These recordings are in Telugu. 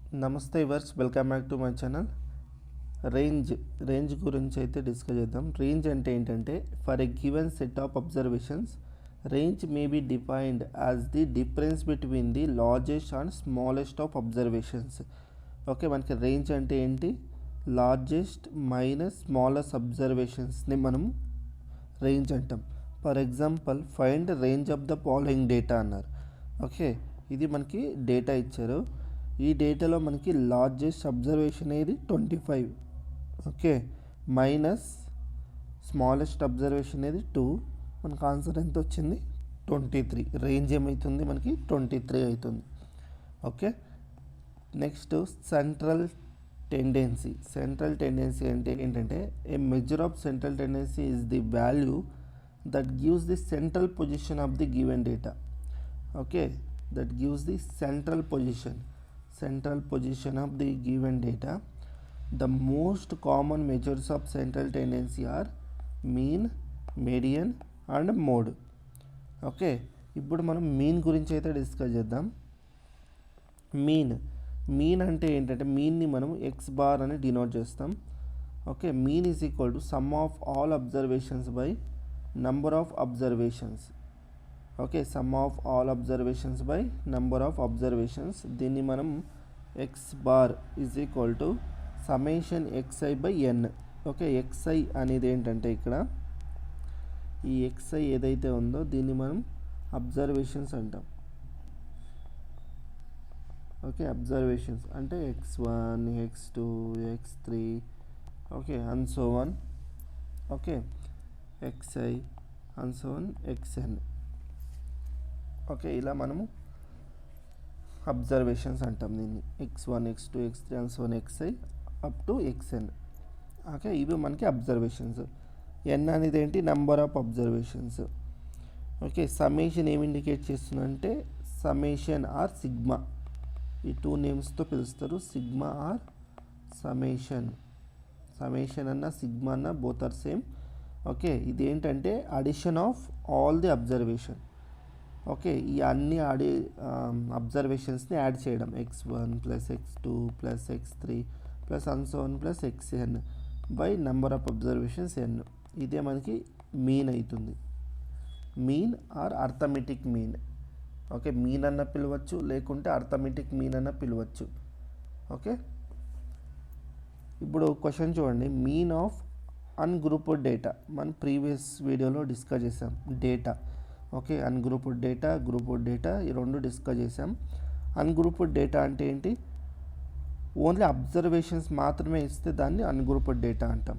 నమస్తే వర్స్, welcome back to my channel. Range గురించి అయితే డిస్కస్ చేద్దాం. రేంజ్ అంటే ఏంటంటే, for a given set of observations range may be defined as the difference between the largest and smallest of observations. Okay, మనకి రేంజ్ అంటే ఏంటి? లార్జెస్ట్ మైనస్ స్మాలెస్ట్ అబ్జర్వేషన్స్ని మనం రేంజ్ అంటాం. For example, find range of the following data అన్నారు. ఓకే, ఇది మనకి డేటా ఇచ్చారు. ఈ డేటాలో మనకి లార్జెస్ట్ అబ్జర్వేషన్ ఏది 25. ఓకే, మైనస్ స్మాలెస్ట్ అబ్జర్వేషన్ ఏది 2. మనకు ఆన్సర్ ఎంత వచ్చింది? 23. రేంజ్ ఏమవుతుంది? మనకి 23 అవుతుంది. Okay, next central tendency. Central tendency అంటే ఏంటంటే, ఏ measure of central tendency is the value that gives the central position of the given data. Okay, that gives the central position of the given data. The most common measures of central tendency are mean, median and mode. Okay, ఇప్పుడు మనం మీన్ గురించి అయితే డిస్కస్ చేద్దాం. మీన్ అంటే ఏంటంటే, మీన్ని మనం ఎక్స్ బార్ అని డినోట్ చేస్తాం. Okay, mean is equal to sum of all observations by number of observations. Okay, sum of all observations by number of observations. దీన్ని మనం X bar is equal to summation X I by N. Okay, X I అనేది ఏంటంటే, ఇక్కడ ఈ ఎక్స్ఐ ఏదైతే ఉందో దీన్ని మనం అబ్జర్వేషన్స్ అంటాం. ఓకే, అబ్జర్వేషన్స్ అంటే x1, x2, x3, okay and so on. Okay, xi and so on xn. Okay, ఇలా మనము అబ్జర్వేషన్స్ అంటాం దీన్ని. x1, x2, x3 and so on xi up to xn. Okay, ఇవి మనకి అబ్జర్వేషన్స్. ఎన్ అనేది ఏంటి? Number of observations. Okay, summation ఏమి ఇండికేట్ చేస్తుందంటే, సమ్మేషన్ ఆర్ సిగ్మా. ఈ 2 నేమ్స్తో పిలుస్తారు, సిగ్మా ఆర్ సమ్మేషన్. సమ్మేషన్ అన్న సిగ్మా అన్న బోత్ ఆర్ సేమ్. ఓకే, ఇది ఏంటంటే addition of all the observation. Okay, ఈ అన్ని అబ్జర్వేషన్స్ని యాడ్ చేయడం, x1 plus x2 plus x3 plus and so on plus xn by number of observations n. ఇదే మనకి మీన్ అవుతుంది. Mean or arithmetic mean. Okay, mean అన్న పిలవచ్చు, లేకుంటే అర్థమెటిక్ మీన్ అన్న పిలవచ్చు. ఓకే, ఇప్పుడు క్వశ్చన్ చూడండి. Mean of ungrouped data. మనం ప్రీవియస్ వీడియోలో డిస్కస్ చేసాం data. Okay, ungrouped data, grouped data, ఈ రెండు డిస్కస్ చేసాం. అన్గ్రూప్డ్ డేటా అంటే ఏంటి? ఓన్లీ అబ్జర్వేషన్స్ మాత్రమే ఇస్తే దాన్ని అన్గ్రూప్డ్ డేటా అంటాం.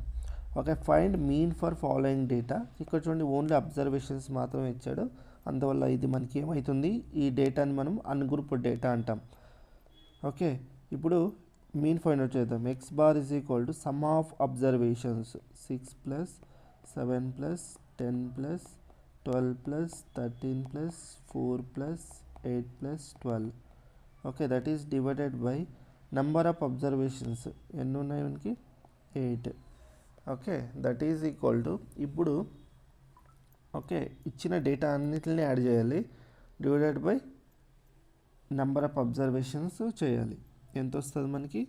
Okay, find mean for following data. ఇక్కడ చూడండి, ఓన్లీ అబ్జర్వేషన్స్ మాత్రమే ఇచ్చాడు, అందువల్ల ఇది మనకి ఏమవుతుంది? ఈ డేటాని మనం అన్గ్రూప్డ్ డేటా అంటాం. ఓకే, ఇప్పుడు మీన్ ఫైండ్ అవుట్ చేద్దాం. X bar is equal to sum of observations 6 plus 7 plus 10 plus 12 plus 13 plus 4 plus 8 plus 12. Okay, that is divided by number of observations. ఎన్ని ఉన్నాయి మనకి? 8. Okay, that is equal to, ఇప్పుడు ఓకే ఇచ్చిన డేటా అన్నిటిని యాడ్ చేయాలి, divided by number of observations చేయాలి. ఎంత వస్తుంది మనకి?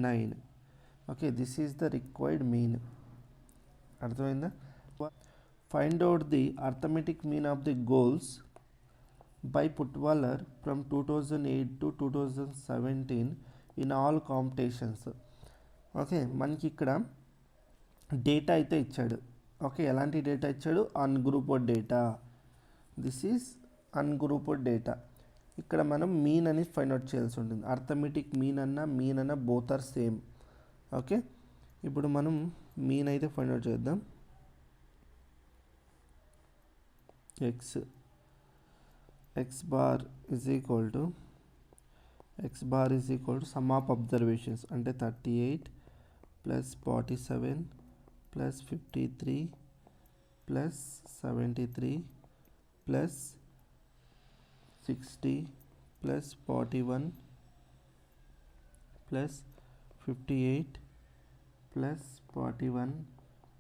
9. Okay, this is the required mean. అర్థమైందా? Find out the arithmetic mean of the goals by footballer from 2008 to 2017 in all competitions. Okay, మనకి ఇక్కడ డేటా అయితే ఇచ్చాడు. ఓకే, ఎలాంటి డేటా ఇచ్చాడు? Ungrouped data. This is ungrouped data. ఇక్కడ మనం మీన్ అని ఫైండ్ అవుట్ చేయాల్సి ఉంటుంది. అర్థమెటిక్ మీన్ అన్న బోత్ ఆర్ సేమ్. ఓకే, ఇప్పుడు మనం మీన్ అయితే ఫైండ్ అవుట్ చేద్దాం. x bar is equal to sum of observations అంటే 38 plus 47 plus 53 plus 73 plus 60 plus 41 plus 58 plus 41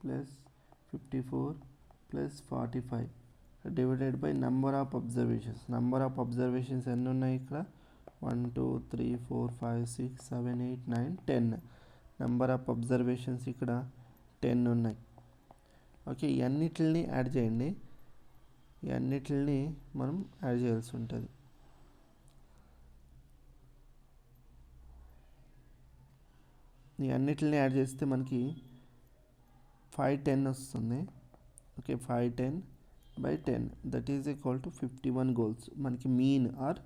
plus 54 plus 45 divided by number of observations. Number of observations ఎన్ని ఉన్నాయి? ఇక్కడ 1 2 3 4 5 6 7 8 9 10 నెంబర్ ఆఫ్ అబ్జర్వేషన్స్ ఇక్కడ 10 ఉన్నాయి. ఓకే, ఇవన్నిటిని యాడ్ చేయండి. ఇవన్నిటిని మనం యాడ్ చేయాల్సి ఉంటుంది. ఇవన్నిటిని యాడ్ చేస్తే మనకి 510 వస్తుంది. Okay, 510/10 that is equal to 51 goals. మనకి మీన్ ఆర్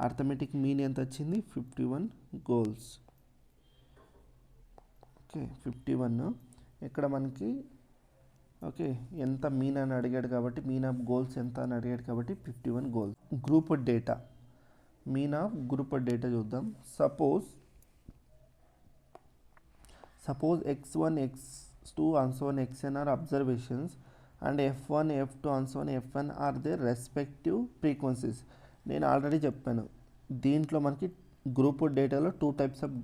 అర్థమెటిక్ మీన్ ఎంత వచ్చింది? 51 గోల్స్. ఓకే, 51. ఇక్కడ మనకి ఓకే ఎంత మీన్ అని అడిగాడు కాబట్టి మీన్ ఆఫ్ గోల్స్ ఎంత అని అడిగాడు కాబట్టి 51 goals. Group data, mean of group data చూద్దాం. Suppose x1 x2 and so on xn are observations and f1 f2 and so on fn are their respective frequencies. నేను ఆల్రెడీ చెప్పాను దీంట్లో మనకి గ్రూప్ డేటాలో 2 టైప్స్ ఆఫ్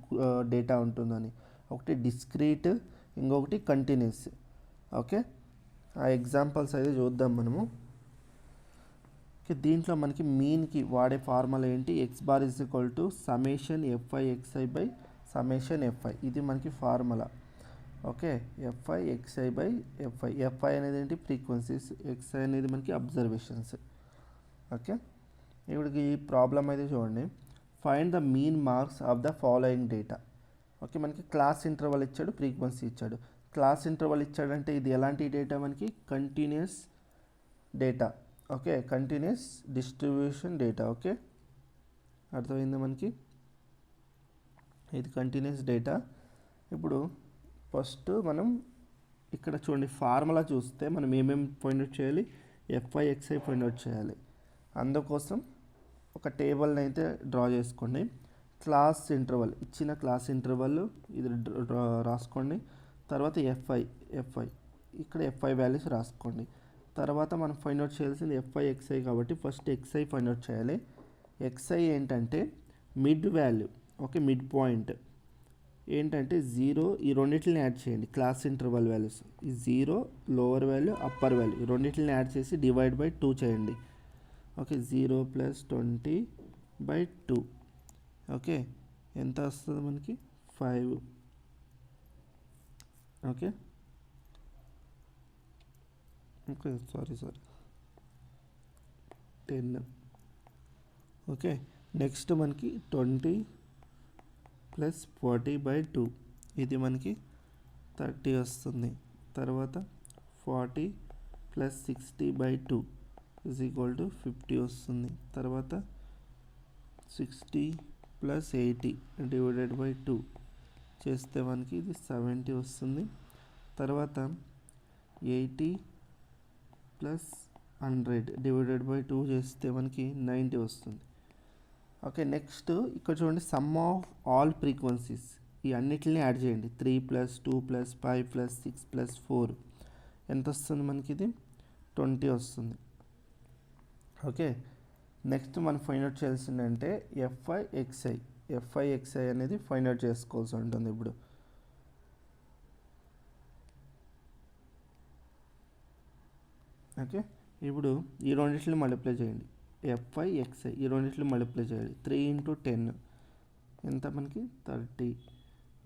డేటా ఉంటుందని. ఒకటి డిస్క్రీట్, ఇంకొకటి కంటిన్యూస్. ఓకే, ఆ ఎగ్జాంపుల్స్ అయితే చూద్దాం మనము. ఓకే, దీంట్లో మనకి మీన్కి వాడే ఫార్ములా ఏంటి? X bar is equal to summation F I X I by summation F I. ఇది మనకి formula. Okay, F I X I by F I. F I అనేది ఏంటి? ఫ్రీక్వెన్సీస్. ఎక్స్ఐ అనేది మనకి అబ్జర్వేషన్స్. ఓకే, ఇప్పుడు ఈ ప్రాబ్లం అయితే చూడండి. Find the mean marks of the following data. Okay, మనకి క్లాస్ ఇంటర్వల్ ఇచ్చాడు, ఫ్రీక్వెన్సీ ఇచ్చాడు. క్లాస్ ఇంటర్వల్ ఇచ్చాడంటే ఇది ఎలాంటి డేటా? మనకి continuous data. Okay, continuous distribution data. Okay, అర్థమైంది మనకి, ఇది కంటిన్యూస్ డేటా. ఇప్పుడు ఫస్ట్ మనం ఇక్కడ చూడండి ఫార్ములా చూస్తే మనం ఏమేమి పాయింట్ అవుట్ చేయాలి? ఎఫ్ఐ ఎక్స్ఐ పాయింట్ అవుట్ చేయాలి. అందుకోసం ఒక టేబుల్ని అయితే డ్రా చేసుకోండి. క్లాస్ ఇంటర్వల్, ఇచ్చిన క్లాస్ ఇంటర్వల్ ఇది రాసుకోండి. తర్వాత ఎఫ్ఐ ఇక్కడ ఎఫ్ఐ వాల్యూస్ రాసుకోండి. తర్వాత మనం ఫైండ్ అవుట్ చేయాల్సింది ఎఫ్ఐ ఎక్స్ఐ కాబట్టి ఫస్ట్ ఎక్స్ఐ ఫైండ్ అవుట్ చేయాలి. ఎక్స్ఐ ఏంటంటే mid value. Okay, mid point ఏంటంటే 0. ఈ రెండింటిని యాడ్ చేయండి, క్లాస్ ఇంటర్వల్ వాల్యూస్. ఈ 0 లోవర్ వాల్యూ, అప్పర్ వాల్యూ, ఈ రెండింటిని యాడ్ చేసి డివైడ్ బై 2 చేయండి. ఓకే, 0 + 20/2. ఓకే, ఎంత వస్తుంది మనకి? 5. Okay okay sorry 10. Okay, next మనకి 20 + 40/2 ఇది మనకి 30 వస్తుంది. తర్వాత 40 + 60/2 = 50 వస్తుంది. తర్వాత 60 + 80 /2 చేస్తే మనకి ఇది 70 వస్తుంది. తర్వాత 80 + 100 /2 చేస్తే మనకి 90 వస్తుంది. ఓకే, నెక్స్ట్ ఇక్కడ చూడండి సమ్ ఆఫ్ ఆల్ ఫ్రీక్వెన్సీస్. ఈ అన్నిటిని యాడ్ చేయండి. 3 + 2 + 5 + 6 + 4 ఎంత వస్తుంది మనకి? ఇది 20 వస్తుంది. ఓకే, నెక్స్ట్ మనం ఫైండ్ అవుట్ చేయాల్సింది అంటే ఎఫ్ఐ ఎక్స్ఐ అనేది ఫైండ్ అవుట్ చేసుకోవాల్సి ఉంటుంది. ఇప్పుడు ఓకే, ఇప్పుడు ఈ రెండింటిని మల్టిప్లై చేయండి. ఎఫ్ఐ ఎక్స్ఐ ఈ రెండింటిని మల్టిప్లై చేయాలి. 3 × 10 ఎంత మనకి? 30.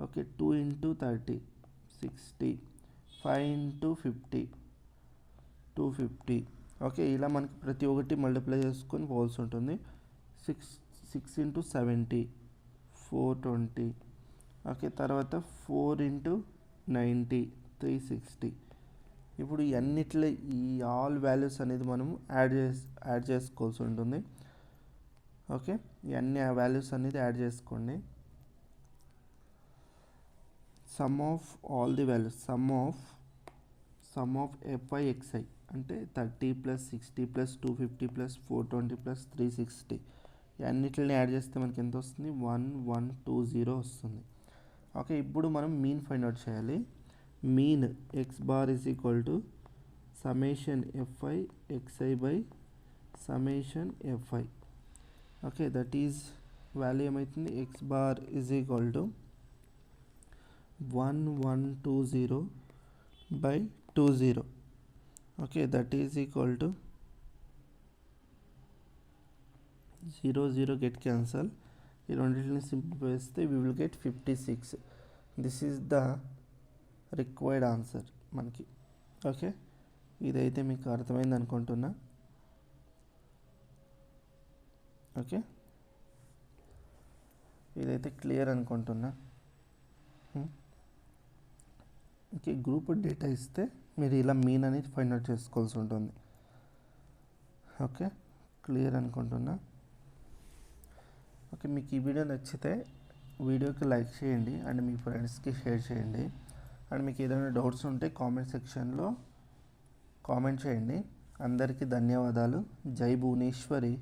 ఓకే, 2 × 30 60. 5 × 50 250. ఓకే, ఇలా మనకి ప్రతి ఒక్కటి మల్టిప్లై చేసుకొని పోవాల్సి ఉంటుంది. 6 × 70 420. ఓకే, తర్వాత 4 × 90 360. ఇప్పుడు ఈ అన్నిట్లో ఈ ఆల్ వాల్యూస్ అనేది మనం యాడ్ చేసుకోవాల్సి ఉంటుంది. ఓకే, ఇవన్నీ వాల్యూస్ అనేది యాడ్ చేసుకోండి. Sum of all the values, sum of F I X I అంటే 30 + 60 + 250 + 420 + 360 అన్నిటిని యాడ్ చేస్తే మనకి ఎంత వస్తుంది? 1120 వస్తుంది. ఓకే, ఇప్పుడు మనం మీన్ ఫైండ్ అవుట్ చేయాలి. Mean X bar is equal to summation F I X I by summation F I. Okay, that is value ఏమవుతుంది? X bar is equal to 1120/20. Okay, that is equal to 0 0 get cancel. ఈ రెండింటిని సింప్లిఫై చేస్తే we will get 56. This is the required answer మనకి. ఓకే, ఇదైతే మీకు అర్థమైంది అనుకుంటున్నా. ఓకే, ఇదైతే క్లియర్ అనుకుంటున్నా. ఓకే, గ్రూప్ డేటా ఇస్తే మీరు ఇలా మీన్ అనేది ఫైండ్ అవుట్ చేసుకోవాల్సి ఉంటుంది. ఓకే, క్లియర్ అనుకుంటున్నా. ఓకే, మీకు ఈ వీడియో నచ్చితే వీడియోకి లైక్ చేయండి అండ్ మీ ఫ్రెండ్స్కి షేర్ చేయండి. అండ్ మీకు ఏదైనా డౌట్స్ ఉంటే కామెంట్ సెక్షన్లో కామెంట్ చేయండి. అందరికీ ధన్యవాదాలు. జై భువనేశ్వరి.